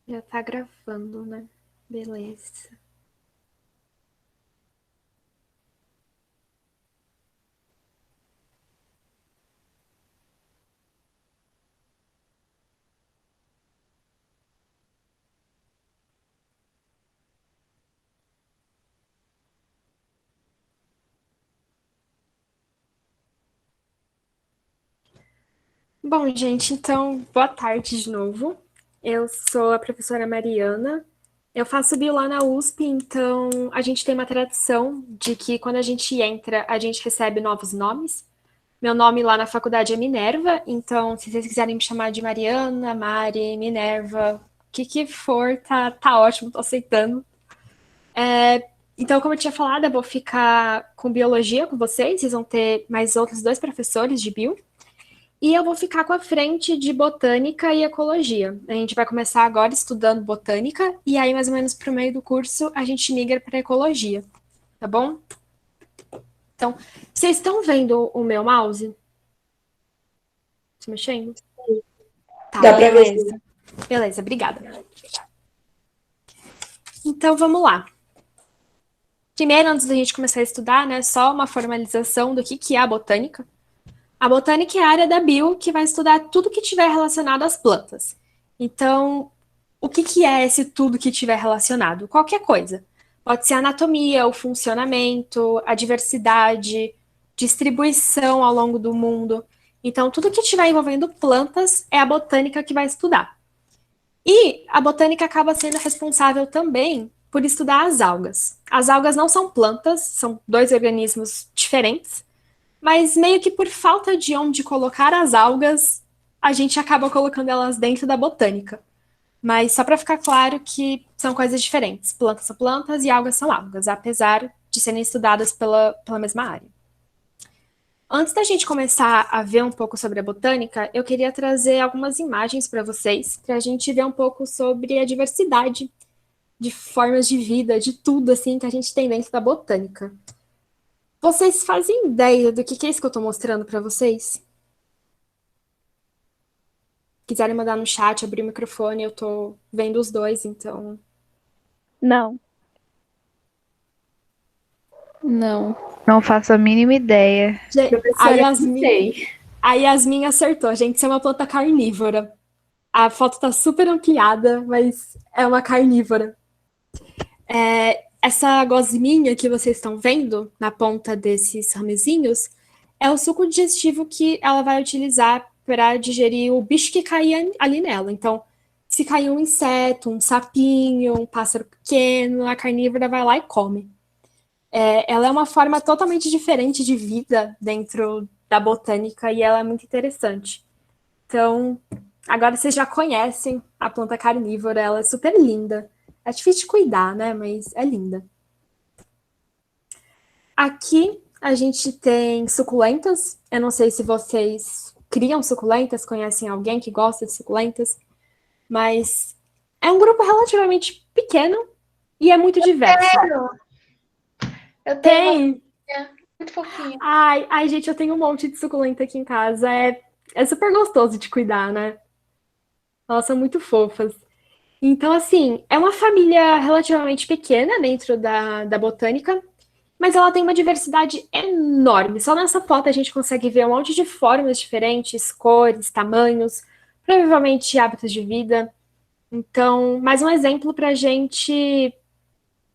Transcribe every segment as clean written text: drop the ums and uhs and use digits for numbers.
Já tá gravando, né? Beleza. Bom, gente, então, boa tarde de novo. Eu sou a professora Mariana. Eu faço bio lá na USP, então a gente tem uma tradição de que quando a gente entra, a gente recebe novos nomes. Meu nome lá na faculdade é Minerva, então se vocês quiserem me chamar de Mariana, Mari, Minerva, o que for, tá ótimo, tô aceitando. Então, como eu tinha falado, eu vou ficar com biologia com vocês vão ter mais outros dois professores de bio. E eu vou ficar com a frente de botânica e ecologia. A gente vai começar agora estudando botânica, e aí, mais ou menos para o meio do curso, a gente migra para ecologia, tá bom? Então, vocês estão vendo o meu mouse? Se mexendo? Tá, Dá pra ver sim. beleza. Beleza, obrigada. Então, vamos lá. Primeiro, antes da gente começar a estudar, né, só uma formalização do que é a botânica. A botânica é a área da bio que vai estudar tudo que tiver relacionado às plantas. Então, o que é esse tudo que tiver relacionado? Qualquer coisa. Pode ser a anatomia, o funcionamento, a diversidade, distribuição ao longo do mundo. Então, tudo que estiver envolvendo plantas é a botânica que vai estudar. E a botânica acaba sendo responsável também por estudar as algas. As algas não são plantas, são dois organismos diferentes, mas meio que por falta de onde colocar as algas, a gente acaba colocando elas dentro da botânica. Mas só para ficar claro que são coisas diferentes. Plantas são plantas e algas são algas, apesar de serem estudadas pela mesma área. Antes da gente começar a ver um pouco sobre a botânica, eu queria trazer algumas imagens para vocês, para a gente ver um pouco sobre a diversidade de formas de vida, de tudo assim que a gente tem dentro da botânica. Vocês fazem ideia do que é isso que eu estou mostrando para vocês? Quiserem mandar no chat, abrir o microfone, eu tô vendo os dois, então. Não. Não, não faço a mínima ideia. A Professora, não Yasmin, sei. a Yasmin acertou, gente. Isso é uma planta carnívora. A foto tá super ampliada, mas é uma carnívora. Essa gosminha que vocês estão vendo na ponta desses ramezinhos é o suco digestivo que ela vai utilizar para digerir o bicho que cair ali nela. Então, se cair um inseto, um sapinho, um pássaro pequeno, a carnívora vai lá e come. Ela é uma forma totalmente diferente de vida dentro da botânica e ela é muito interessante. Então, agora vocês já conhecem a planta carnívora, ela é super linda. É difícil de cuidar, né? Mas é linda. Aqui a gente tem suculentas. Eu não sei se vocês criam suculentas, conhecem alguém que gosta de suculentas, mas é um grupo relativamente pequeno e é muito diverso. Eu tenho uma Tem. filha muito fofinha. Ai, gente, eu tenho um monte de suculenta aqui em casa. É super gostoso de cuidar, né? Elas são muito fofas. Então, assim, é uma família relativamente pequena dentro da botânica, mas ela tem uma diversidade enorme. Só nessa foto a gente consegue ver um monte de formas diferentes, cores, tamanhos, provavelmente hábitos de vida. Então, mais um exemplo para a gente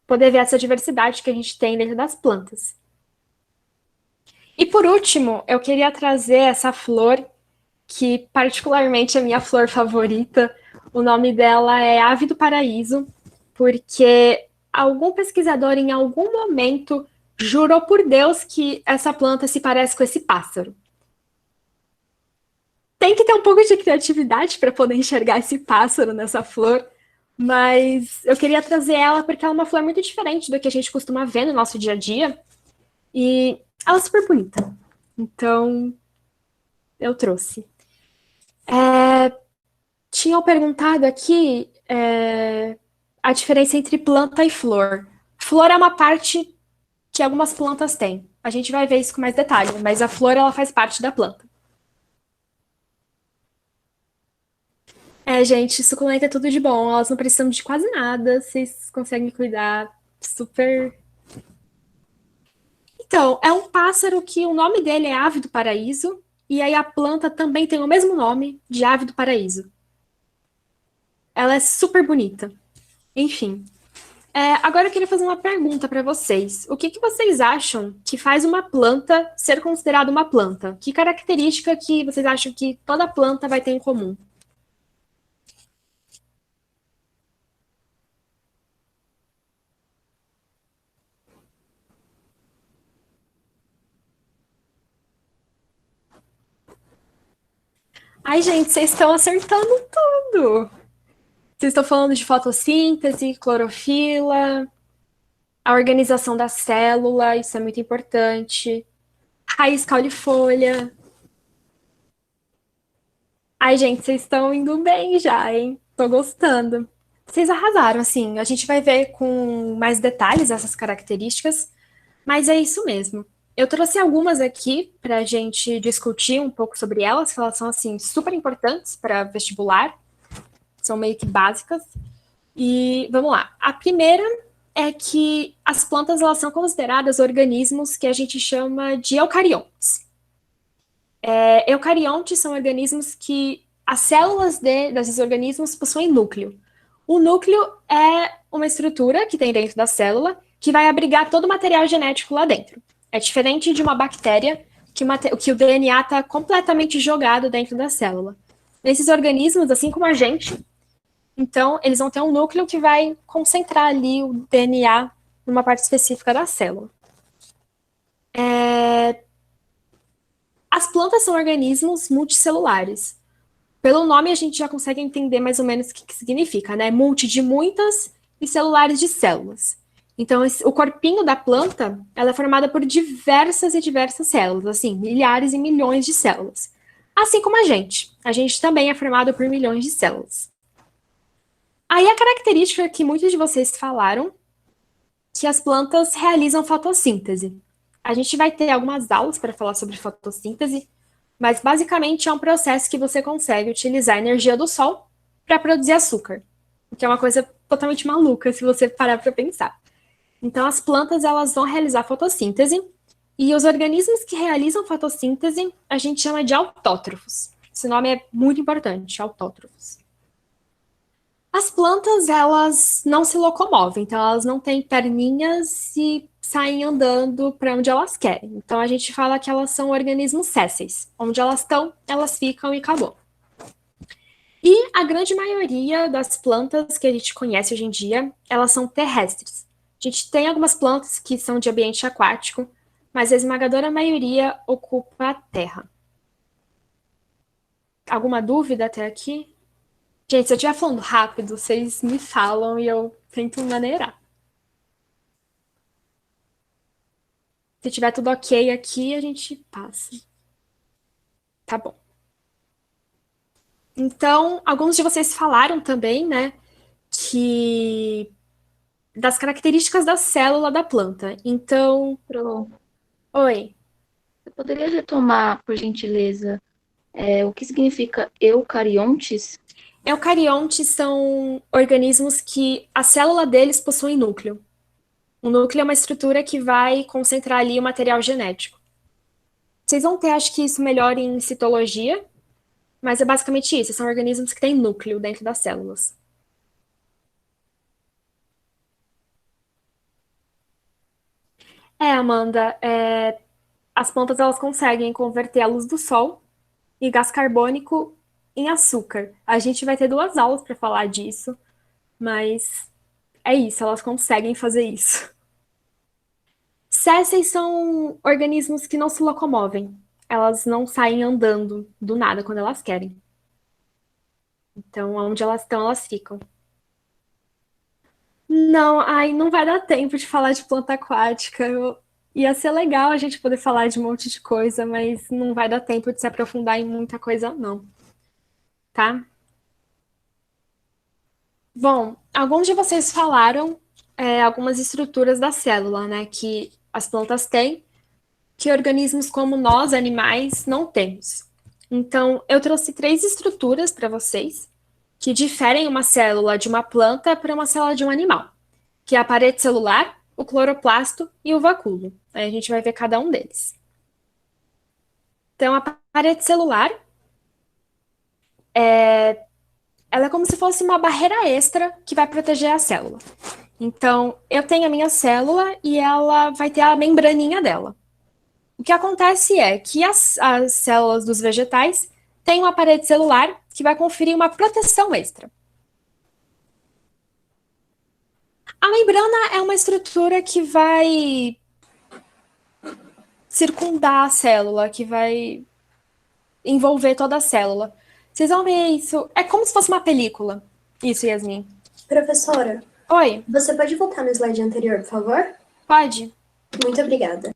poder ver essa diversidade que a gente tem dentro das plantas. E por último, eu queria trazer essa flor, que particularmente é a minha flor favorita. O nome dela é Ave do Paraíso, porque algum pesquisador em algum momento jurou por Deus que essa planta se parece com esse pássaro. Tem que ter um pouco de criatividade para poder enxergar esse pássaro nessa flor, mas eu queria trazer ela porque ela é uma flor muito diferente do que a gente costuma ver no nosso dia a dia e ela é super bonita. Então, eu trouxe. Tinham perguntado aqui a diferença entre planta e flor. Flor é uma parte que algumas plantas têm. A gente vai ver isso com mais detalhe, mas a flor ela faz parte da planta. É, gente, suculenta é tudo de bom. Elas não precisam de quase nada. Vocês conseguem cuidar super. Então, é um pássaro que o nome dele é ave do paraíso. E aí a planta também tem o mesmo nome de ave do paraíso. Ela é super bonita. Enfim. Agora eu queria fazer uma pergunta para vocês. O que que vocês acham que faz uma planta ser considerada uma planta? Que característica que vocês acham que toda planta vai ter em comum? Ai, gente, vocês estão acertando tudo. Vocês estão falando de fotossíntese, clorofila, a organização da célula, isso é muito importante. Raiz caule-folha. Ai, gente, vocês estão indo bem já, hein? Tô gostando. Vocês arrasaram, assim. A gente vai ver com mais detalhes essas características, mas é isso mesmo. Eu trouxe algumas aqui para a gente discutir um pouco sobre elas, que elas são, assim, super importantes para vestibular, são meio que básicas. E vamos lá. A primeira é que as plantas elas são consideradas organismos que a gente chama de eucariontes. Eucariontes são organismos que as células desses organismos possuem núcleo. O núcleo é uma estrutura que tem dentro da célula que vai abrigar todo o material genético lá dentro. É diferente de uma bactéria que o DNA está completamente jogado dentro da célula. Nesses organismos, assim como a gente, então eles vão ter um núcleo que vai concentrar ali o DNA numa parte específica da célula. As plantas são organismos multicelulares. Pelo nome a gente já consegue entender mais ou menos o que significa, né? Multi de muitas e celulares de células. Então, o corpinho da planta, ela é formada por diversas e diversas células, assim, milhares e milhões de células. Assim como a gente. A gente também é formado por milhões de células. Aí a característica que muitos de vocês falaram, que as plantas realizam fotossíntese. A gente vai ter algumas aulas para falar sobre fotossíntese, mas basicamente é um processo que você consegue utilizar a energia do sol para produzir açúcar, o que é uma coisa totalmente maluca se você parar para pensar. Então as plantas elas vão realizar fotossíntese e os organismos que realizam fotossíntese a gente chama de autótrofos. Esse nome é muito importante, autótrofos. As plantas, elas não se locomovem, então elas não têm perninhas e saem andando para onde elas querem. Então a gente fala que elas são organismos sésseis. Onde elas estão, elas ficam e acabou. E a grande maioria das plantas que a gente conhece hoje em dia, elas são terrestres. A gente tem algumas plantas que são de ambiente aquático, mas a esmagadora maioria ocupa a terra. Alguma dúvida até aqui? Gente, se eu estiver falando rápido, vocês me falam e eu tento maneirar. Se tiver tudo ok aqui, a gente passa. Tá bom. Então, alguns de vocês falaram também, né, que das características da célula da planta. Então, Pro, oi. Você poderia retomar, por gentileza, o que significa eucariontes? Eucariontes são organismos que a célula deles possui núcleo. O núcleo é uma estrutura que vai concentrar ali o material genético. Vocês vão ter, acho que isso melhor em citologia, mas é basicamente isso, são organismos que têm núcleo dentro das células. Amanda, as plantas elas conseguem converter a luz do sol e gás carbônico em açúcar. A gente vai ter duas aulas para falar disso, mas é isso, elas conseguem fazer isso. Sésseis são organismos que não se locomovem. Elas não saem andando do nada quando elas querem. Então, onde elas estão, elas ficam. Não, ai, não vai dar tempo de falar de planta aquática. Ia ser legal a gente poder falar de um monte de coisa, mas não vai dar tempo de se aprofundar em muita coisa, não. Tá? Bom, alguns de vocês falaram algumas estruturas da célula, né? Que as plantas têm, que organismos como nós, animais, não temos. Então, eu trouxe três estruturas para vocês, que diferem uma célula de uma planta para uma célula de um animal, que é a parede celular, o cloroplasto e o vacúolo. Aí a gente vai ver cada um deles. Então, a parede celular, ela é como se fosse uma barreira extra que vai proteger a célula. Então, eu tenho a minha célula e ela vai ter a membraninha dela. O que acontece é que as células dos vegetais têm uma parede celular que vai conferir uma proteção extra. A membrana é uma estrutura que vai circundar a célula, que vai envolver toda a célula. Vocês vão ver isso. É como se fosse uma película. Isso, Yasmin. Professora, Oi, você pode voltar no slide anterior, por favor? pode? Muito obrigada.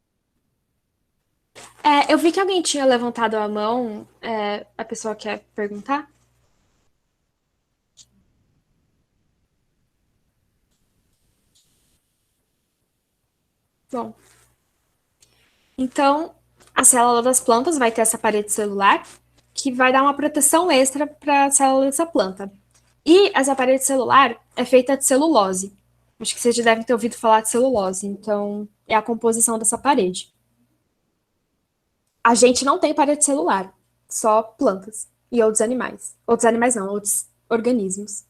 Eu vi que alguém tinha levantado a mão. A pessoa quer perguntar? Bom. Então, a célula das plantas vai ter essa parede celular que vai dar uma proteção extra para a célula dessa planta. E essa parede celular é feita de celulose. Acho que vocês já devem ter ouvido falar de celulose. Então, é a composição dessa parede. A gente não tem parede celular, só plantas e outros animais. Outros animais não, outros organismos.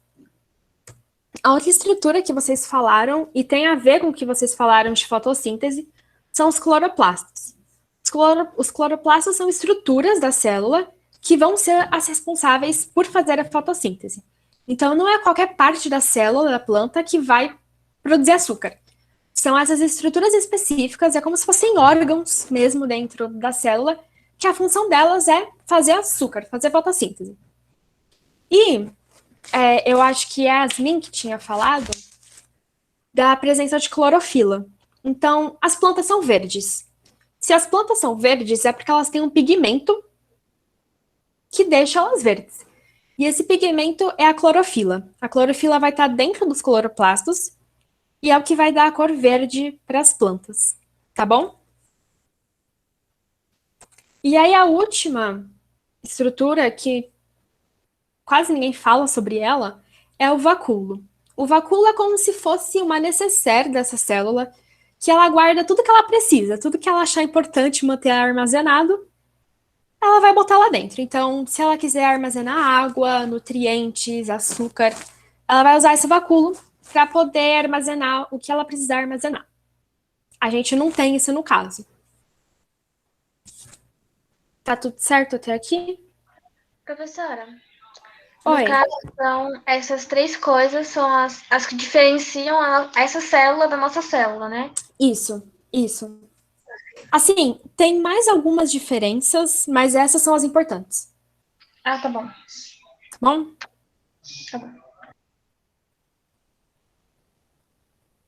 A outra estrutura que vocês falaram, e tem a ver com o que vocês falaram de fotossíntese, são os cloroplastos. Os cloroplastos são estruturas da célula que vão ser as responsáveis por fazer a fotossíntese. Então, não é qualquer parte da célula da planta que vai produzir açúcar. São essas estruturas específicas, é como se fossem órgãos mesmo dentro da célula, que a função delas é fazer açúcar, fazer fotossíntese. E eu acho que é a Yasmin que tinha falado da presença de clorofila. Então, as plantas são verdes. Se as plantas são verdes, é porque elas têm um pigmento que deixa elas verdes. E esse pigmento é a clorofila. A clorofila vai estar dentro dos cloroplastos e é o que vai dar a cor verde para as plantas. Tá bom? E aí a última estrutura que quase ninguém fala sobre ela é o vacúolo. O vacúolo é como se fosse uma necessaire dessa célula, que ela guarda tudo que ela precisa, tudo que ela achar importante manter armazenado, ela vai botar lá dentro. Então, se ela quiser armazenar água, nutrientes, açúcar, ela vai usar esse vacúolo para poder armazenar o que ela precisar armazenar. A gente não tem isso no caso. Tá tudo certo até aqui? Professora, Oi. no caso, então, essas três coisas são as que diferenciam essa célula da nossa célula, né? Isso. Assim, tem mais algumas diferenças, mas essas são as importantes. Ah, tá bom. Tá bom? Tá bom.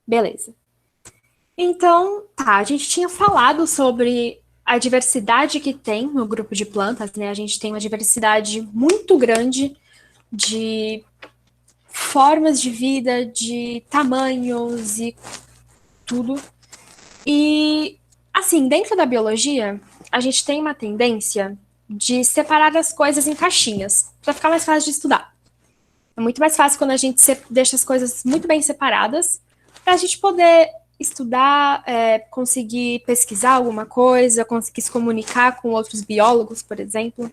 Beleza. Então, tá, a gente tinha falado sobre a diversidade que tem no grupo de plantas, né? A gente tem uma diversidade muito grande de formas de vida, de tamanhos e tudo. E, assim, dentro da biologia, a gente tem uma tendência de separar as coisas em caixinhas, para ficar mais fácil de estudar. É muito mais fácil quando a gente deixa as coisas muito bem separadas, para a gente poder estudar, conseguir pesquisar alguma coisa, conseguir se comunicar com outros biólogos, por exemplo.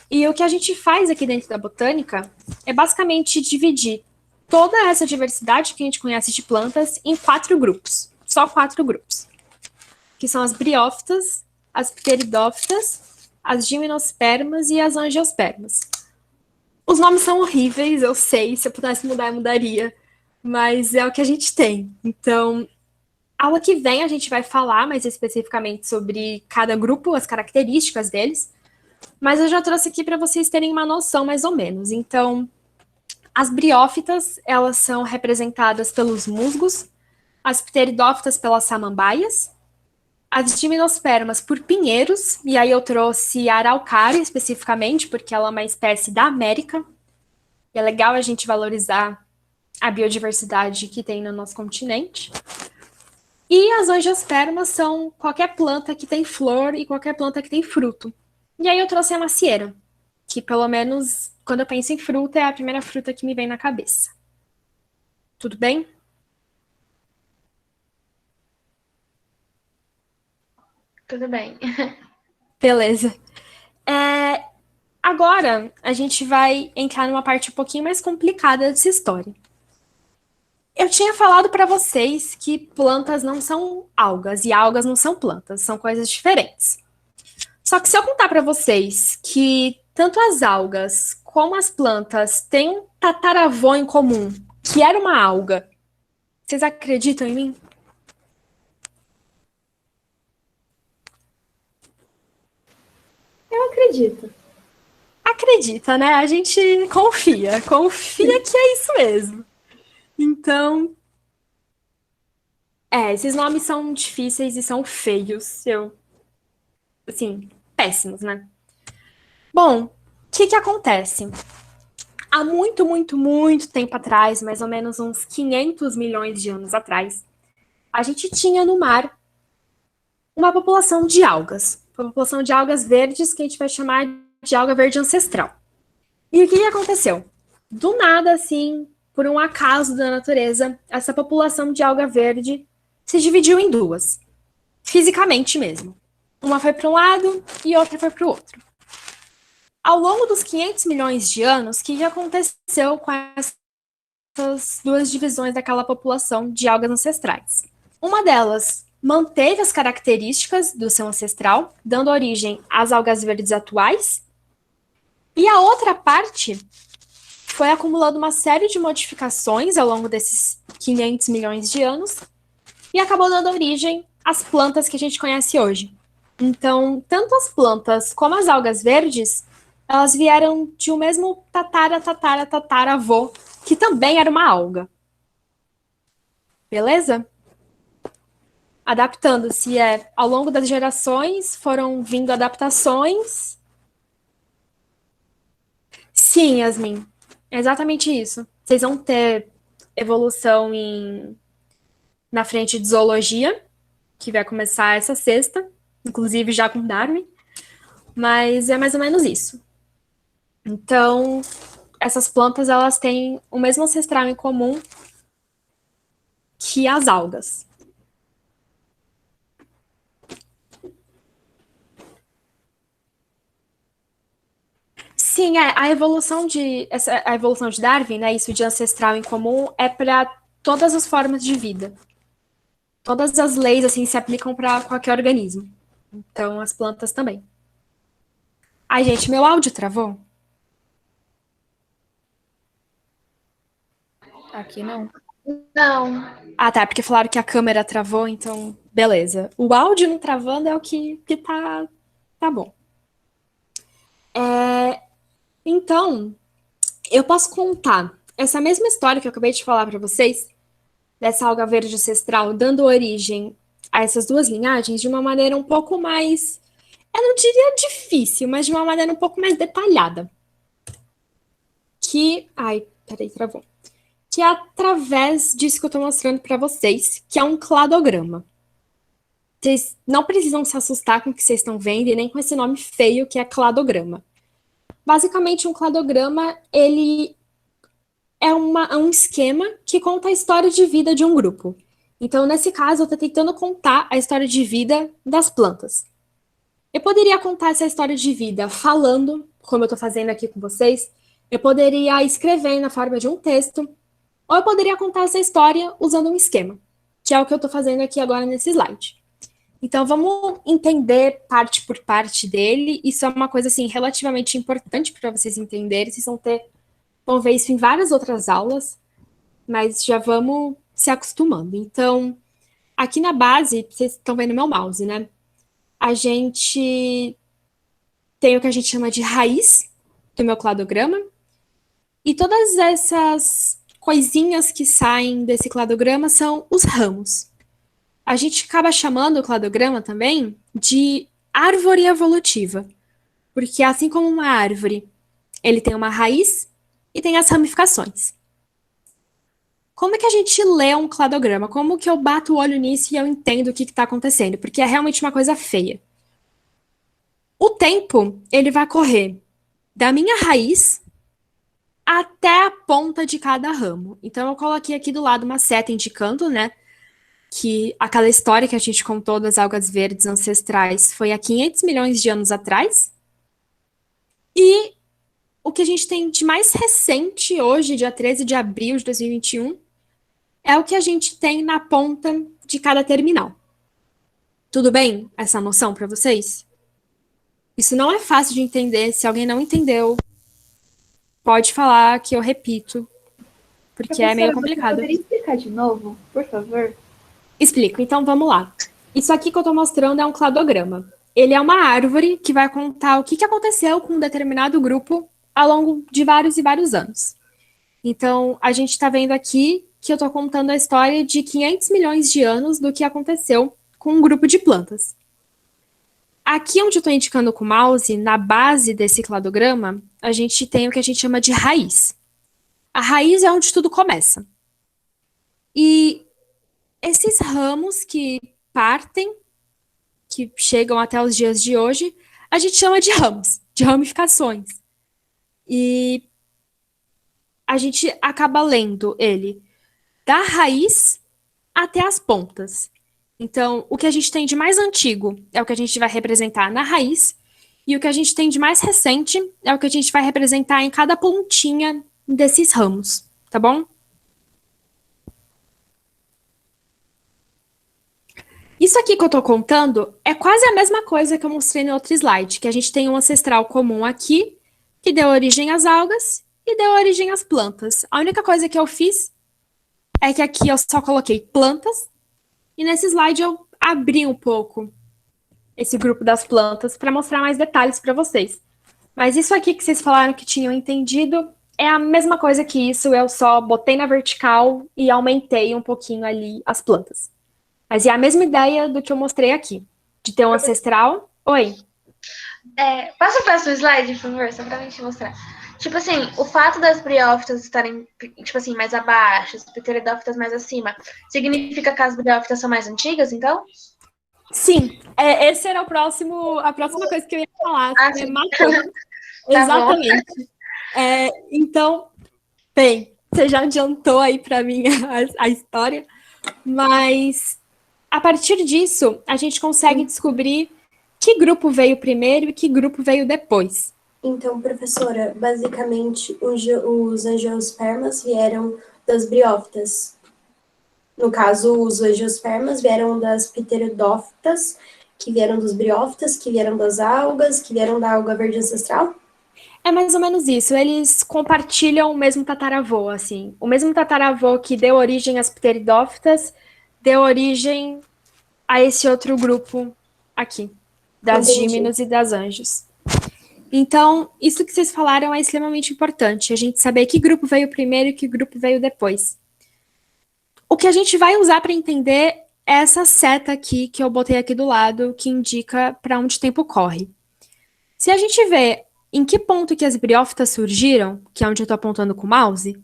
E o que a gente faz aqui dentro da botânica é basicamente dividir toda essa diversidade que a gente conhece de plantas em 4 grupos. Só 4 grupos. Que são as briófitas, as pteridófitas, as gimnospermas e as angiospermas. Os nomes são horríveis, eu sei, se eu pudesse mudar, eu mudaria. Mas é o que a gente tem. Então, aula que vem a gente vai falar mais especificamente sobre cada grupo, as características deles. Mas eu já trouxe aqui para vocês terem uma noção mais ou menos. Então, as briófitas, elas são representadas pelos musgos, as pteridófitas pelas samambaias, as gimnospermas por pinheiros, e aí eu trouxe a araucária especificamente, porque ela é uma espécie da América. E é legal a gente valorizar a biodiversidade que tem no nosso continente. E as angiospermas são qualquer planta que tem flor e qualquer planta que tem fruto. E aí eu trouxe a macieira. que pelo menos quando eu penso em fruta é a primeira fruta que me vem na cabeça. Tudo bem? Tudo bem. Beleza. Agora a gente vai entrar numa parte um pouquinho mais complicada dessa história. Eu tinha falado para vocês que plantas não são algas e algas não são plantas, são coisas diferentes. Só que se eu contar para vocês que tanto as algas como as plantas têm um tataravô em comum, que era uma alga, vocês acreditam em mim? Eu acredito. Acredita, né? A gente confia que é isso mesmo. Então, esses nomes são difíceis e são feios. Assim, péssimos, né? Bom, o que acontece? Há muito, muito, muito tempo atrás, mais ou menos uns 500 milhões de anos atrás, a gente tinha no mar uma população de algas. Uma população de algas verdes que a gente vai chamar de alga verde ancestral. E o que aconteceu? Do nada, assim, por um acaso da natureza, essa população de alga verde se dividiu em duas. Fisicamente mesmo. Uma foi para um lado e outra foi para o outro. Ao longo dos 500 milhões de anos, o que aconteceu com essas duas divisões daquela população de algas ancestrais? Uma delas manteve as características do seu ancestral, dando origem às algas verdes atuais, e a outra parte foi acumulando uma série de modificações ao longo desses 500 milhões de anos e acabou dando origem às plantas que a gente conhece hoje. Então, tanto as plantas como as algas verdes, elas vieram de um mesmo tataravô, que também era uma alga. Beleza? Adaptando-se, ao longo das gerações foram vindo adaptações. Sim, Yasmin, é exatamente isso. Vocês vão ter evolução na frente de zoologia, que vai começar essa sexta, inclusive já com Darwin, mas é mais ou menos isso. Então, essas plantas, elas têm o mesmo ancestral em comum que as algas. Sim, a evolução de Darwin, né, isso de ancestral em comum, é para todas as formas de vida. Todas as leis assim se aplicam para qualquer organismo. Então, as plantas também. Ai, gente, meu áudio travou? Aqui não. Não. Ah, tá, porque falaram que a câmera travou, então beleza. O áudio não travando é o que tá bom. Então, eu posso contar essa mesma história que eu acabei de falar para vocês, dessa alga verde ancestral, dando origem a essas duas linhagens de uma maneira um pouco mais, eu não diria difícil, mas de uma maneira um pouco mais detalhada. Peraí, travou. Que é através disso que eu estou mostrando para vocês, que é um cladograma. Vocês não precisam se assustar com o que vocês estão vendo e nem com esse nome feio que é cladograma. Basicamente, um cladograma, ele é um esquema que conta a história de vida de um grupo. Então, nesse caso, eu estou tentando contar a história de vida das plantas. Eu poderia contar essa história de vida falando, como eu estou fazendo aqui com vocês. Eu poderia escrever na forma de um texto. Ou eu poderia contar essa história usando um esquema, que é o que eu estou fazendo aqui agora nesse slide. Então, vamos entender parte por parte dele. Isso é uma coisa, assim, relativamente importante para vocês entenderem. Vocês vão ver isso em várias outras aulas, mas já vamos se acostumando. Então, aqui na base, vocês estão vendo meu mouse, né? A gente tem o que a gente chama de raiz do meu cladograma. E todas essas coisinhas que saem desse cladograma são os ramos. A gente acaba chamando o cladograma também de árvore evolutiva, porque assim como uma árvore, ele tem uma raiz e tem as ramificações. Como é que a gente lê um cladograma? Como que eu bato o olho nisso e eu entendo o que está acontecendo? Porque é realmente uma coisa feia. O tempo, ele vai correr da minha raiz até a ponta de cada ramo. Então, eu coloquei aqui do lado uma seta indicando, né, que aquela história que a gente contou das algas verdes ancestrais foi há 500 milhões de anos atrás. E o que a gente tem de mais recente hoje, dia 13 de abril de 2021, é o que a gente tem na ponta de cada terminal. Tudo bem essa noção para vocês? Isso não é fácil de entender. Se alguém não entendeu, pode falar que eu repito, porque é meio Professora, você complicado. poderia explicar de novo, por favor? Explico, então vamos lá. Isso aqui que eu estou mostrando é um cladograma. Ele é uma árvore que vai contar o que aconteceu com um determinado grupo ao longo de vários e vários anos. Então, a gente está vendo aqui que eu estou contando a história de 500 milhões de anos do que aconteceu com um grupo de plantas. Aqui onde eu estou indicando com o mouse, na base desse cladograma, a gente tem o que a gente chama de raiz. A raiz é onde tudo começa. E esses ramos que partem, que chegam até os dias de hoje, a gente chama de ramos, de ramificações. E a gente acaba lendo ele da raiz até as pontas. Então, o que a gente tem de mais antigo é o que a gente vai representar na raiz, e o que a gente tem de mais recente é o que a gente vai representar em cada pontinha desses ramos, tá bom? Isso aqui que eu tô contando é quase a mesma coisa que eu mostrei no outro slide, que a gente tem um ancestral comum aqui, que deu origem às algas e deu origem às plantas. A única coisa que eu fiz é que aqui eu só coloquei plantas, e nesse slide eu abri um pouco esse grupo das plantas para mostrar mais detalhes para vocês. Mas isso aqui que vocês falaram que tinham entendido é a mesma coisa que isso, eu só botei na vertical e aumentei um pouquinho ali as plantas. Mas é a mesma ideia do que eu mostrei aqui, de ter um ancestral. Oi. Passa o próximo slide, por favor, só pra gente mostrar. Tipo assim, o fato das briófitas estarem, tipo assim, mais abaixo, as pteridófitas mais acima, significa que as briófitas são mais antigas, então? Sim, esse era a próxima coisa que eu ia falar. Você sim. matou. Tá Exatamente. Então, bem, você já adiantou aí para mim a história, mas a partir disso, a gente consegue descobrir que grupo veio primeiro e que grupo veio depois. Então, professora, basicamente, os angiospermas vieram das briófitas. No caso, os angiospermas vieram das pteridófitas, que vieram dos briófitas, que vieram das algas, que vieram da alga verde ancestral? É mais ou menos isso. Eles compartilham o mesmo tataravô, assim. O mesmo tataravô que deu origem às pteridófitas deu origem a esse outro grupo aqui, das Entendi. gímenos e das anjos. Então, isso que vocês falaram é extremamente importante, a gente saber que grupo veio primeiro e que grupo veio depois. O que a gente vai usar para entender é essa seta aqui que eu botei aqui do lado, que indica para onde o tempo corre. Se a gente vê em que ponto que as briófitas surgiram, que é onde eu estou apontando com o mouse,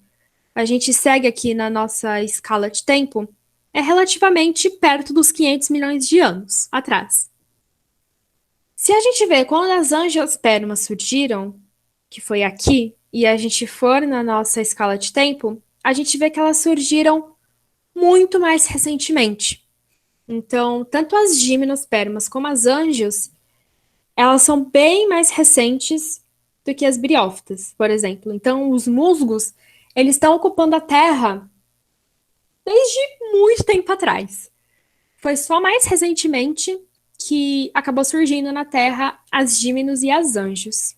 a gente segue aqui na nossa escala de tempo, é relativamente perto dos 500 milhões de anos atrás. Se a gente vê quando as angiospermas surgiram, que foi aqui, e a gente for na nossa escala de tempo, a gente vê que elas surgiram muito mais recentemente. Então, tanto as gimnospermas como as angios, elas são bem mais recentes do que as briófitas, por exemplo. Então, os musgos, eles estão ocupando a Terra desde muito tempo atrás. Foi só mais recentemente que acabou surgindo na Terra as gímenos e as anjos.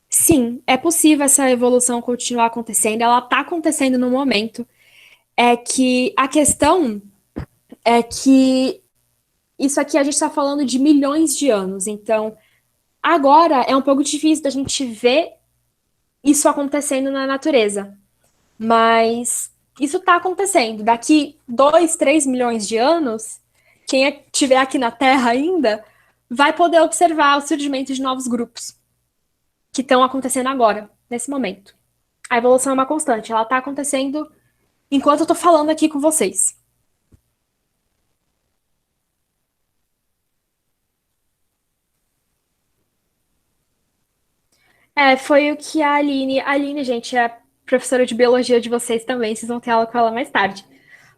Sim, é possível essa evolução continuar acontecendo, ela está acontecendo no momento. É que a questão é que isso aqui a gente está falando de milhões de anos, então agora é um pouco difícil da gente ver isso acontecendo na natureza. Mas isso está acontecendo. Daqui 2, 3 milhões de anos, quem estiver aqui na Terra ainda vai poder observar o surgimento de novos grupos que estão acontecendo agora, nesse momento. A evolução é uma constante, ela está acontecendo enquanto eu estou falando aqui com vocês. Foi o que a Aline, gente, é professora de biologia de vocês também, vocês vão ter aula com ela mais tarde.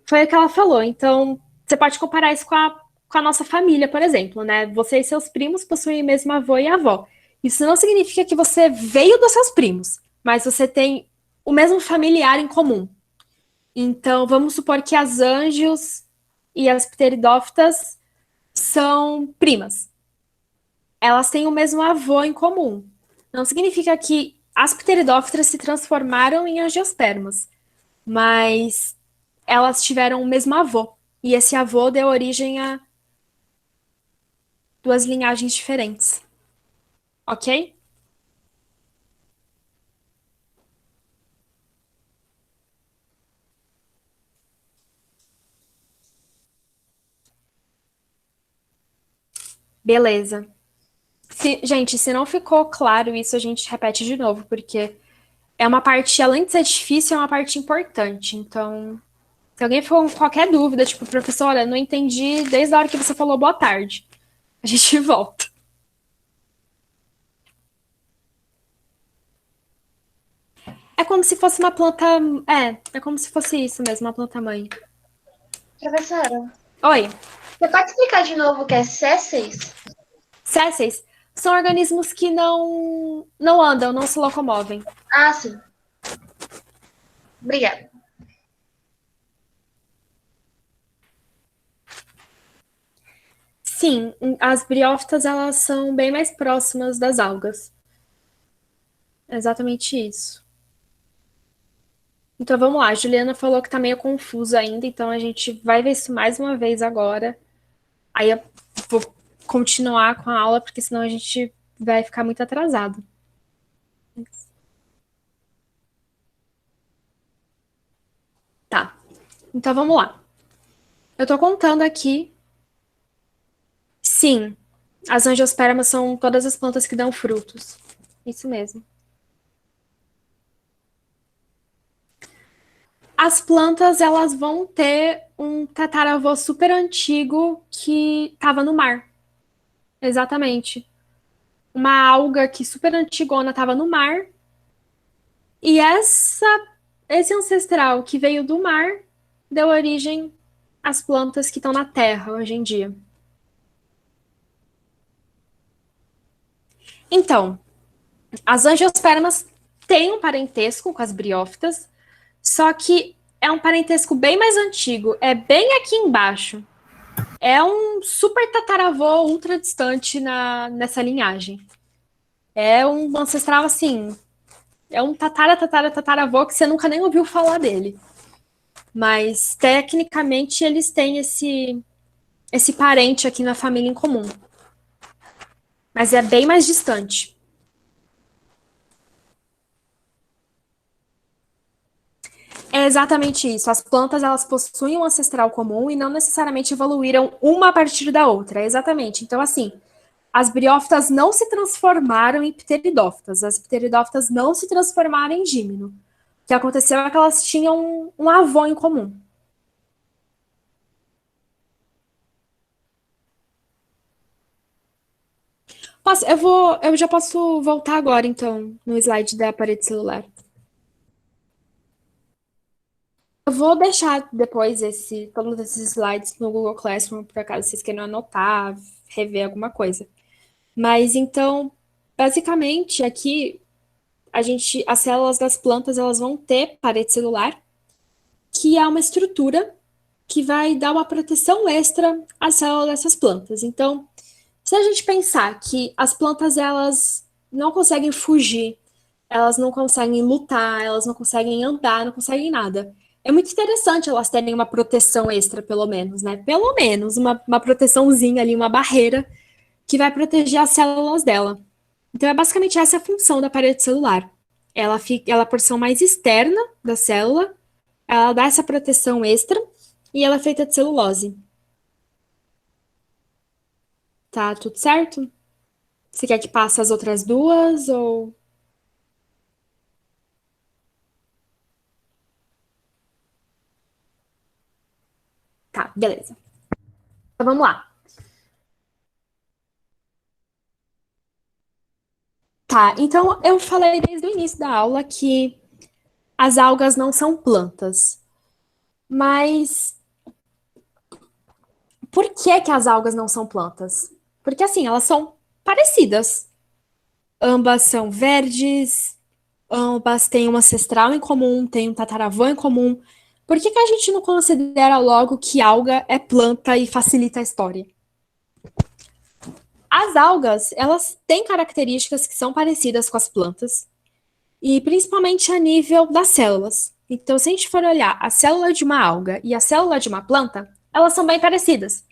Foi o que ela falou. Então, você pode comparar isso com a nossa família, por exemplo, né? Você e seus primos possuem o mesmo avô e avó. Isso não significa que você veio dos seus primos, mas você tem o mesmo familiar em comum. Então, vamos supor que as anjos e as pteridófitas são primas. Elas têm o mesmo avô em comum. Não significa que as pteridófitas se transformaram em angiospermas, mas elas tiveram o mesmo avô. E esse avô deu origem a duas linhagens diferentes. Ok? Beleza. Gente, se não ficou claro isso, a gente repete de novo, porque é uma parte, além de ser difícil, é uma parte importante. Então, se alguém for com qualquer dúvida, tipo, professora, não entendi desde a hora que você falou boa tarde. A gente volta. É como se fosse uma planta. É como se fosse isso mesmo, uma planta mãe. Professora, Oi. você pode explicar de novo o que é sésseis? Sésseis são organismos que não andam, não se locomovem. Ah, sim. Obrigada. Sim, as briófitas elas são bem mais próximas das algas. É exatamente isso. Então vamos lá, a Juliana falou que tá meio confuso ainda, então a gente vai ver isso mais uma vez agora. Aí eu vou continuar com a aula, porque senão a gente vai ficar muito atrasado. Tá, então vamos lá. Eu tô contando aqui. Sim, as angiospermas são todas as plantas que dão frutos. Isso mesmo. As plantas, elas vão ter um tataravô super antigo que estava no mar. Exatamente. Uma alga que super antigona estava no mar. E esse ancestral que veio do mar deu origem às plantas que estão na terra hoje em dia. Então, as angiospermas têm um parentesco com as briófitas, só que é um parentesco bem mais antigo, é bem aqui embaixo. É um super tataravô ultra distante nessa linhagem. É um ancestral assim, é um tataravô que você nunca nem ouviu falar dele. Mas tecnicamente eles têm esse parente aqui na família em comum. Mas é bem mais distante. É exatamente isso. As plantas elas possuem um ancestral comum e não necessariamente evoluíram uma a partir da outra. É exatamente. Então, assim, as briófitas não se transformaram em pteridófitas. As pteridófitas não se transformaram em dímino. O que aconteceu é que elas tinham um avô em comum. Eu já posso voltar agora, então, no slide da parede celular. Eu vou deixar depois todos esses slides no Google Classroom, por acaso vocês queiram anotar, rever alguma coisa. Mas então, basicamente, aqui as células das plantas, elas vão ter parede celular, que é uma estrutura que vai dar uma proteção extra às células dessas plantas. Então, se a gente pensar que as plantas elas não conseguem fugir, elas não conseguem lutar, elas não conseguem andar, não conseguem nada. É muito interessante elas terem uma proteção extra, pelo menos, né? Pelo menos uma proteçãozinha ali, uma barreira que vai proteger as células dela. Então, é basicamente essa a função da parede celular. Ela é a porção mais externa da célula, ela dá essa proteção extra e ela é feita de celulose. Tá tudo certo? Você quer que passe as outras duas ou. Tá, beleza. Então vamos lá. Tá, então eu falei desde o início da aula que as algas não são plantas. Mas por que que as algas não são plantas? Porque assim, elas são parecidas. Ambas são verdes, ambas têm um ancestral em comum, têm um tataravô em comum. Por que que a gente não considera logo que alga é planta e facilita a história? As algas, elas têm características que são parecidas com as plantas, e principalmente a nível das células. Então, se a gente for olhar a célula de uma alga e a célula de uma planta, elas são bem parecidas.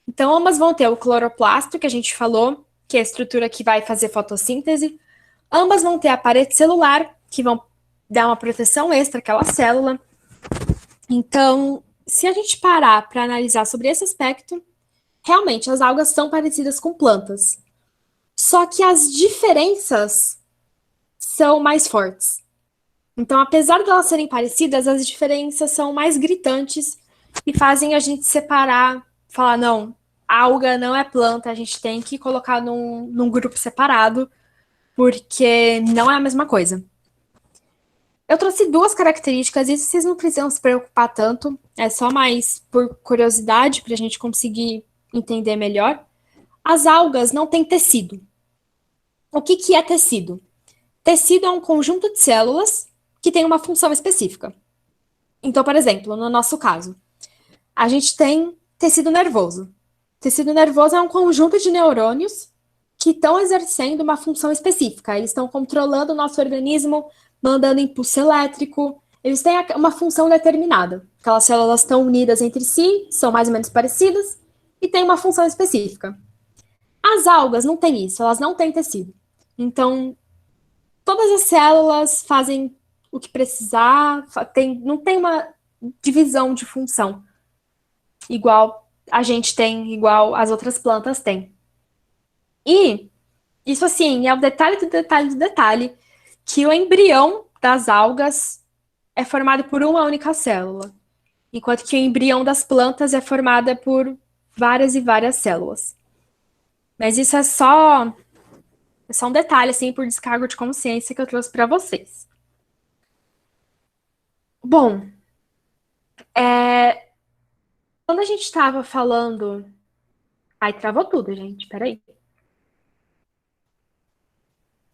Então, ambas vão ter o cloroplasto, que a gente falou, que é a estrutura que vai fazer fotossíntese. Ambas vão ter a parede celular, que vão dar uma proteção extra àquela célula. Então, se a gente parar para analisar sobre esse aspecto, realmente as algas são parecidas com plantas. Só que as diferenças são mais fortes. Então, apesar de elas serem parecidas, as diferenças são mais gritantes e fazem a gente separar, falar, não, alga não é planta, a gente tem que colocar num grupo separado, porque não é a mesma coisa. Eu trouxe duas características, e vocês não precisam se preocupar tanto, é só mais por curiosidade, para a gente conseguir entender melhor. As algas não têm tecido. O que que é tecido? Tecido é um conjunto de células que tem uma função específica. Então, por exemplo, no nosso caso, a gente tem tecido nervoso. Tecido nervoso é um conjunto de neurônios que estão exercendo uma função específica. Eles estão controlando o nosso organismo, mandando impulso elétrico. Eles têm uma função determinada. Aquelas células estão unidas entre si, são mais ou menos parecidas, e têm uma função específica. As algas não têm isso, elas não têm tecido. Então, todas as células fazem o que precisar, não tem uma divisão de função igual a gente tem, igual as outras plantas têm. E isso, assim, é o detalhe do detalhe do detalhe, que o embrião das algas é formado por uma única célula, enquanto que o embrião das plantas é formado por várias e várias células. Mas isso é só um detalhe, assim, por descargo de consciência que eu trouxe para vocês. Bom, quando a gente estava falando... Ai, travou tudo, gente, peraí.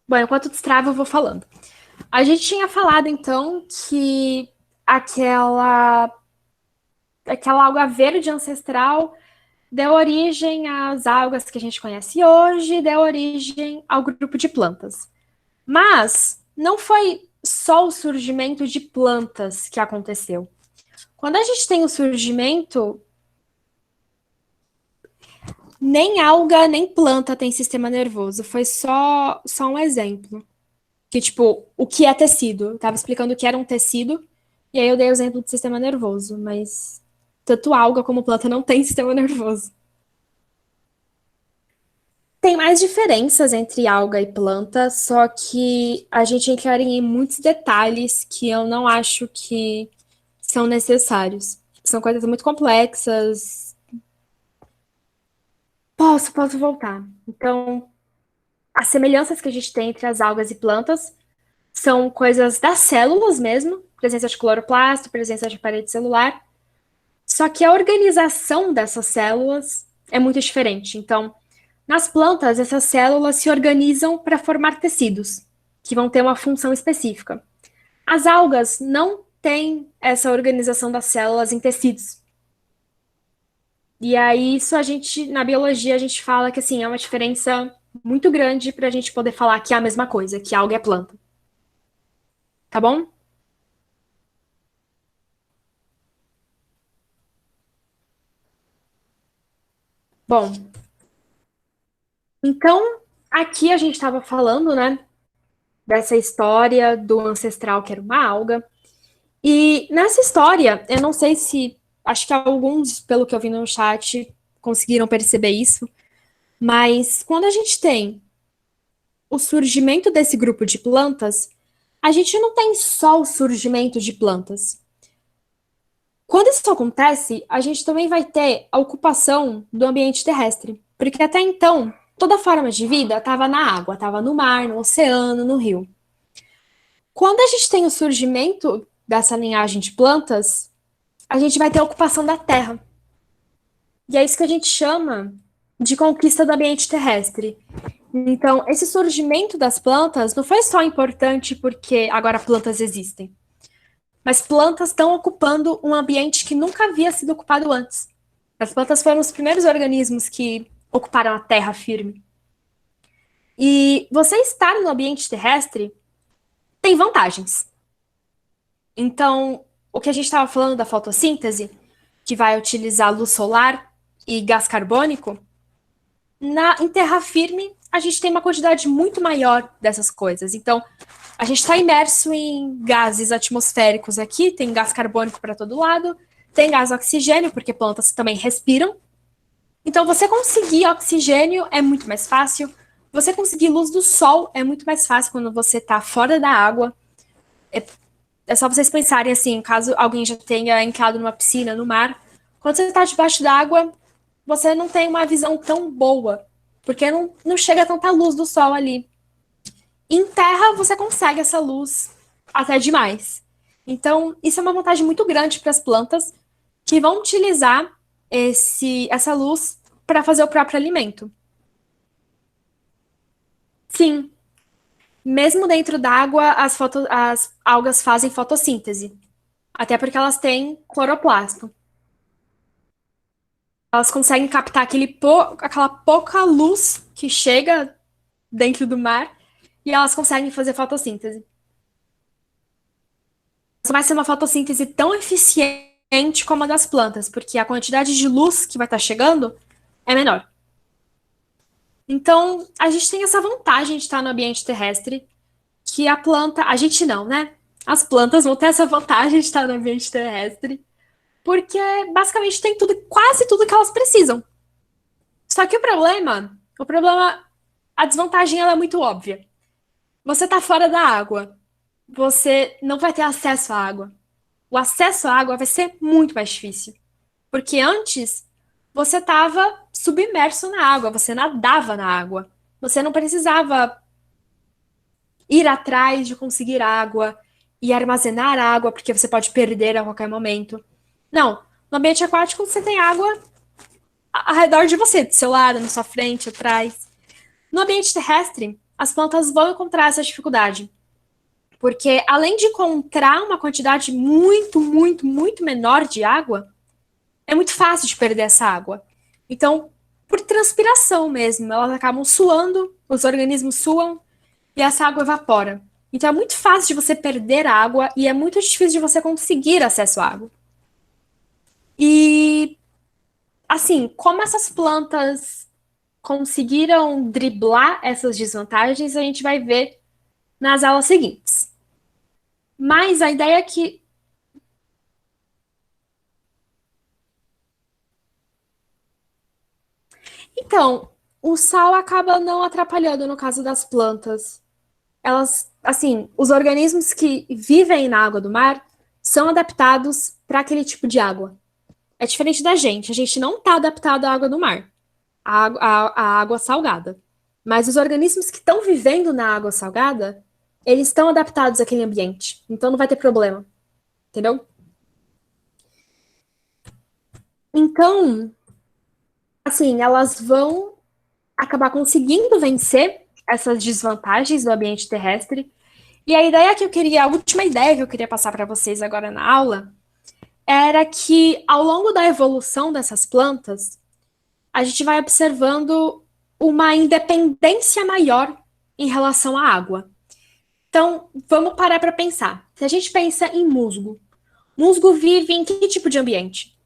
Bom, enquanto destrava, eu vou falando. A gente tinha falado, então, que aquela alga verde ancestral deu origem às algas que a gente conhece hoje, deu origem ao grupo de plantas. Mas não foi só o surgimento de plantas que aconteceu. Quando a gente tem o surgimento, nem alga, nem planta tem sistema nervoso. Foi só um exemplo. Que, tipo, o que é tecido? Eu tava explicando o que era um tecido, e aí eu dei o exemplo do sistema nervoso, mas tanto alga como planta não tem sistema nervoso. Tem mais diferenças entre alga e planta, só que a gente entraria em muitos detalhes que eu não acho que são necessários. São coisas muito complexas. Posso voltar. Então, as semelhanças que a gente tem entre as algas e plantas são coisas das células mesmo, presença de cloroplasto, presença de parede celular. Só que a organização dessas células é muito diferente. Então, nas plantas, essas células se organizam para formar tecidos, que vão ter uma função específica. As algas não têm essa organização das células em tecidos. E aí, isso na biologia, a gente fala que, assim, é uma diferença muito grande para a gente poder falar que é a mesma coisa, que alga é planta. Tá bom? Bom, então, aqui a gente estava falando, né, dessa história do ancestral que era uma alga. E nessa história, eu não sei se, acho que alguns, pelo que eu vi no chat, conseguiram perceber isso, mas quando a gente tem o surgimento desse grupo de plantas, a gente não tem só o surgimento de plantas. Quando isso acontece, a gente também vai ter a ocupação do ambiente terrestre, porque até então toda forma de vida estava na água, estava no mar, no oceano, no rio. Quando a gente tem o surgimento dessa linhagem de plantas, a gente vai ter a ocupação da Terra. E é isso que a gente chama de conquista do ambiente terrestre. Então, esse surgimento das plantas não foi só importante porque agora plantas existem, mas plantas estão ocupando um ambiente que nunca havia sido ocupado antes. As plantas foram os primeiros organismos que ocuparam a terra firme. E você estar no ambiente terrestre tem vantagens. Então, o que a gente estava falando da fotossíntese, que vai utilizar luz solar e gás carbônico, em terra firme, a gente tem uma quantidade muito maior dessas coisas. Então, a gente está imerso em gases atmosféricos aqui, tem gás carbônico para todo lado, tem gás oxigênio, porque plantas também respiram. Então, você conseguir oxigênio é muito mais fácil. Você conseguir luz do sol é muito mais fácil quando você está fora da água. É só vocês pensarem assim, caso alguém já tenha entrado numa piscina, no mar, quando você está debaixo d'água, você não tem uma visão tão boa, porque não chega tanta luz do sol ali. Em terra, você consegue essa luz até demais. Então, isso é uma vantagem muito grande para as plantas que vão utilizar essa luz para fazer o próprio alimento. Sim, mesmo dentro d'água, as algas fazem fotossíntese, até porque elas têm cloroplasto. Elas conseguem captar aquela pouca luz que chega dentro do mar e elas conseguem fazer fotossíntese. Não vai ser uma fotossíntese tão eficiente como a das plantas, porque a quantidade de luz que vai estar chegando é menor. Então, a gente tem essa vantagem de estar no ambiente terrestre, que a planta... A gente não, né? As plantas vão ter essa vantagem de estar no ambiente terrestre, porque basicamente tem quase tudo que elas precisam. Só que a desvantagem ela é muito óbvia. Você tá fora da água, você não vai ter acesso à água. O acesso à água vai ser muito mais difícil. Porque antes, você estava submerso na água, você nadava na água. Você não precisava ir atrás de conseguir água e armazenar água, porque você pode perder a qualquer momento. Não, no ambiente aquático você tem água ao redor de você, do seu lado, na sua frente, atrás. No ambiente terrestre, as plantas vão encontrar essa dificuldade. Porque além de encontrar uma quantidade muito, muito, muito menor de água, é muito fácil de perder essa água. Então, por transpiração mesmo, elas acabam suando, os organismos suam e essa água evapora. Então é muito fácil de você perder água e é muito difícil de você conseguir acesso à água. E, assim, como essas plantas conseguiram driblar essas desvantagens, a gente vai ver nas aulas seguintes. Mas a ideia é que então, o sal acaba não atrapalhando no caso das plantas. Elas, assim, os organismos que vivem na água do mar são adaptados para aquele tipo de água. É diferente da gente. A gente não está adaptado à água do mar, à água salgada. Mas os organismos que estão vivendo na água salgada, eles estão adaptados àquele ambiente. Então não vai ter problema. Entendeu? Então, assim, elas vão acabar conseguindo vencer essas desvantagens do ambiente terrestre. E a última ideia que eu queria passar para vocês agora na aula era que ao longo da evolução dessas plantas, a gente vai observando uma independência maior em relação à água. Então, vamos parar para pensar. Se a gente pensa em musgo, musgo vive em que tipo de ambiente?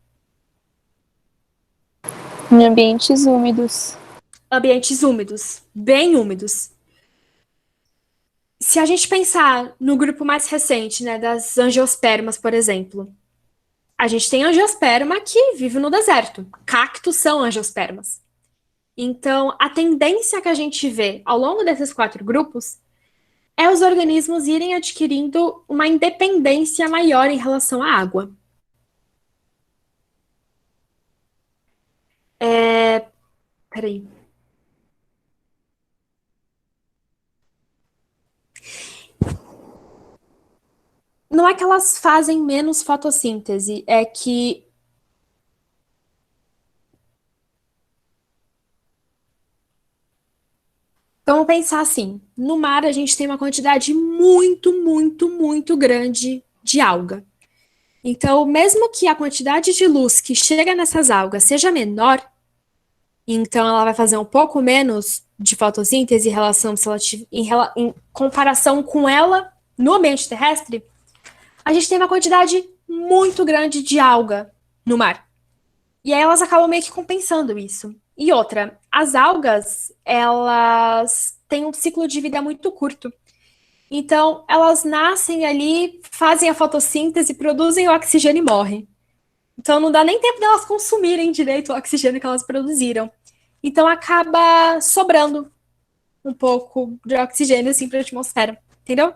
Em ambientes úmidos. Ambientes úmidos, bem úmidos. Se a gente pensar no grupo mais recente, né, das angiospermas, por exemplo, a gente tem angiosperma que vive no deserto. Cactos são angiospermas. Então, a tendência que a gente vê ao longo desses 4 grupos é os organismos irem adquirindo uma independência maior em relação à água. Peraí. não é que elas fazem menos fotossíntese, é que vamos pensar assim, no mar a gente tem uma quantidade muito grande de alga. Então, mesmo que a quantidade de luz que chega nessas algas seja menor, então ela vai fazer um pouco menos de fotossíntese em relação se ela em comparação com ela no ambiente terrestre, a gente tem uma quantidade muito grande de alga no mar. E aí elas acabam meio que compensando isso. E outra, as algas, elas têm um ciclo de vida muito curto. Então, elas nascem ali, fazem a fotossíntese, produzem o oxigênio e morrem. Então, não dá nem tempo delas consumirem direito o oxigênio que elas produziram. Então, acaba sobrando um pouco de oxigênio, assim, para a atmosfera. Entendeu?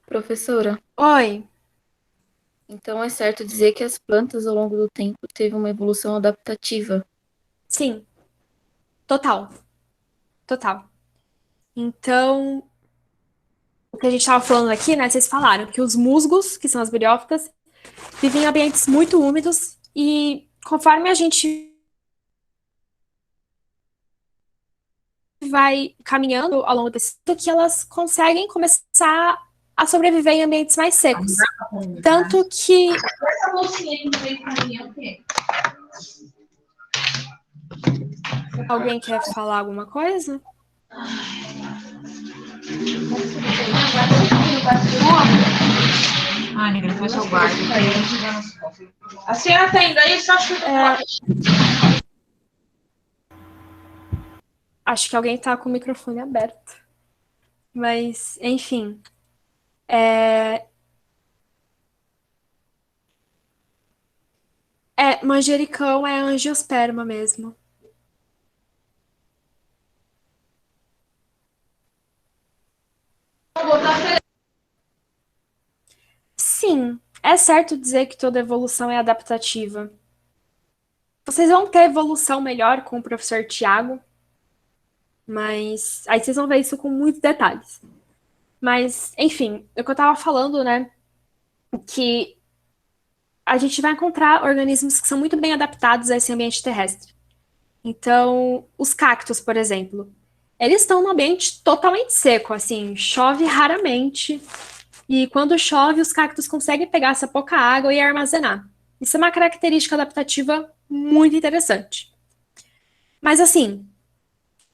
Professora, Oi. então é certo dizer que as plantas ao longo do tempo teve uma evolução adaptativa. Sim. Total. Total. Então, o que a gente estava falando aqui, né? Vocês falaram que os musgos, que são as briófitas, vivem em ambientes muito úmidos e conforme a gente vai caminhando ao longo desse tempo, que elas conseguem começar a sobreviver em ambientes mais secos. Tanto que Essa bolsinha aí no meio pra mim é o quê? alguém quer falar alguma coisa? Ah, ninguém foi seu guarda. A senhora tá indo aí? Só chuta Acho que alguém tá com o microfone aberto. Mas, enfim. Manjericão é angiosperma mesmo. Sim, é certo dizer que toda evolução é adaptativa. Vocês vão ter evolução melhor com o professor Tiago, mas aí vocês vão ver isso com muitos detalhes. Mas, enfim, o que eu tava falando, né, que a gente vai encontrar organismos que são muito bem adaptados a esse ambiente terrestre. Então, os cactos, por exemplo, eles estão num ambiente totalmente seco, assim, chove raramente, e quando chove, os cactos conseguem pegar essa pouca água e armazenar. Isso é uma característica adaptativa muito interessante. Mas, assim,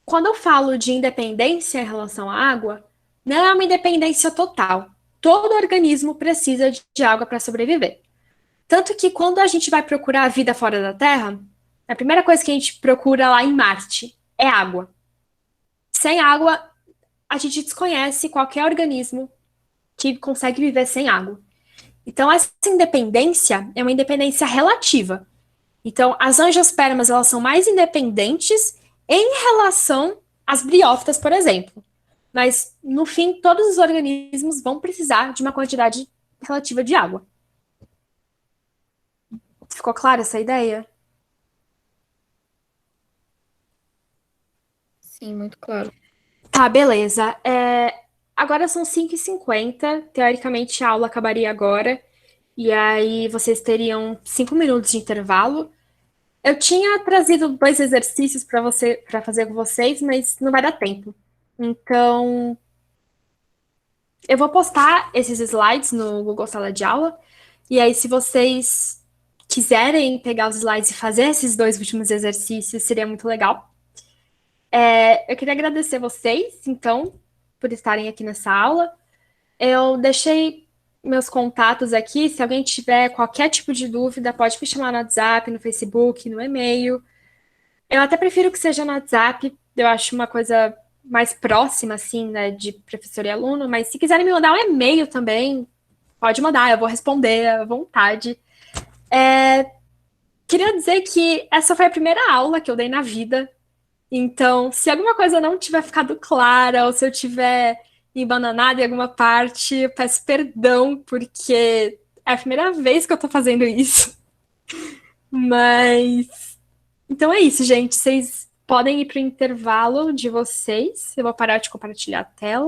quando eu falo de independência em relação à água, não é uma independência total. Todo organismo precisa de água para sobreviver. Tanto que quando a gente vai procurar a vida fora da Terra, a primeira coisa que a gente procura lá em Marte é água. Sem água, a gente desconhece qualquer organismo que consegue viver sem água. Então, essa independência é uma independência relativa. Então, as angiospermas, elas são mais independentes em relação às briófitas, por exemplo. Mas, no fim, todos os organismos vão precisar de uma quantidade relativa de água. Ficou clara essa ideia? Sim, muito claro. Tá, beleza. Agora são 5h50. Teoricamente, a aula acabaria agora. E aí, vocês teriam 5 minutos de intervalo. Eu tinha trazido 2 exercícios para fazer com vocês, mas não vai dar tempo. Então, eu vou postar esses slides no Google Sala de Aula. E aí, se vocês quiserem pegar os slides e fazer esses 2 últimos exercícios, seria muito legal. Eu queria agradecer vocês, então, por estarem aqui nessa aula. Eu deixei meus contatos aqui. Se alguém tiver qualquer tipo de dúvida, pode me chamar no WhatsApp, no Facebook, no e-mail. Eu até prefiro que seja no WhatsApp. Eu acho uma coisa mais próxima, assim, né, de professor e aluno. Mas se quiserem me mandar um e-mail também, pode mandar. Eu vou responder à vontade. Queria dizer que essa foi a primeira aula que eu dei na vida. Então, se alguma coisa não tiver ficado clara, ou se eu tiver embananado em alguma parte, eu peço perdão, porque é a primeira vez que eu tô fazendo isso. Mas. Então é isso, gente. Vocês podem ir pro intervalo de vocês. Eu vou parar de compartilhar a tela.